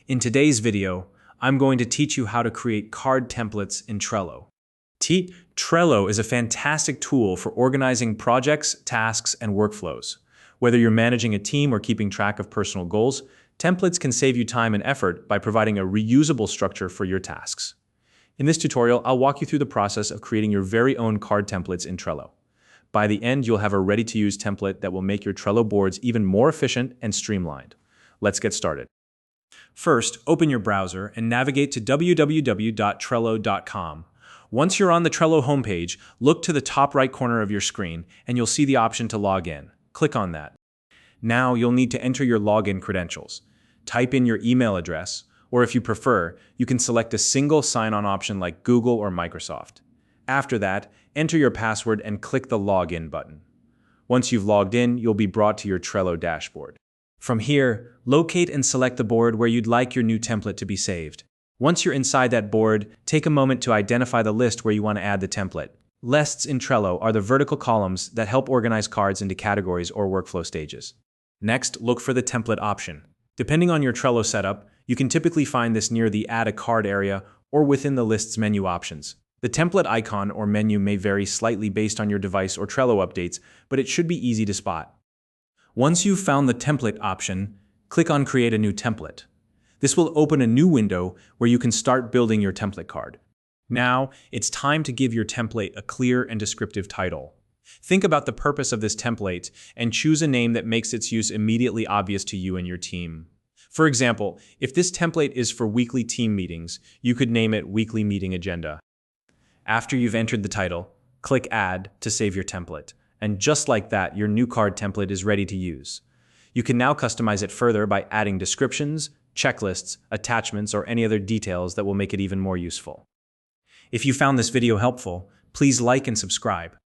In today's video, I'm going to teach you how to create card templates in Trello. Trello is a fantastic tool for organizing projects, tasks, and workflows. Whether you're managing a team or keeping track of personal goals, templates can save you time and effort by providing a reusable structure for your tasks. In this tutorial, I'll walk you through the process of creating your very own card templates in Trello. By the end, you'll have a ready-to-use template that will make your Trello boards even more efficient and streamlined. Let's get started. First, open your browser and navigate to www.trello.com. Once you're on the Trello homepage, look to the top right corner of your screen and you'll see the option to log in. Click on that. Now you'll need to enter your login credentials. Type in your email address, or if you prefer, you can select a single sign-on option like Google or Microsoft. After that, enter your password and click the Login button. Once you've logged in, you'll be brought to your Trello dashboard. From here, locate and select the board where you'd like your new template to be saved. Once you're inside that board, take a moment to identify the list where you want to add the template. Lists in Trello are the vertical columns that help organize cards into categories or workflow stages. Next, look for the template option. Depending on your Trello setup, you can typically find this near the Add a Card area or within the list's menu options. The template icon or menu may vary slightly based on your device or Trello updates, but it should be easy to spot. Once you've found the template option, click on Create a new template. This will open a new window where you can start building your template card. Now, it's time to give your template a clear and descriptive title. Think about the purpose of this template and choose a name that makes its use immediately obvious to you and your team. For example, if this template is for weekly team meetings, you could name it Weekly Meeting Agenda. After you've entered the title, click Add to save your template. And just like that, your new card template is ready to use. You can now customize it further by adding descriptions, checklists, attachments, or any other details that will make it even more useful. If you found this video helpful, please like and subscribe.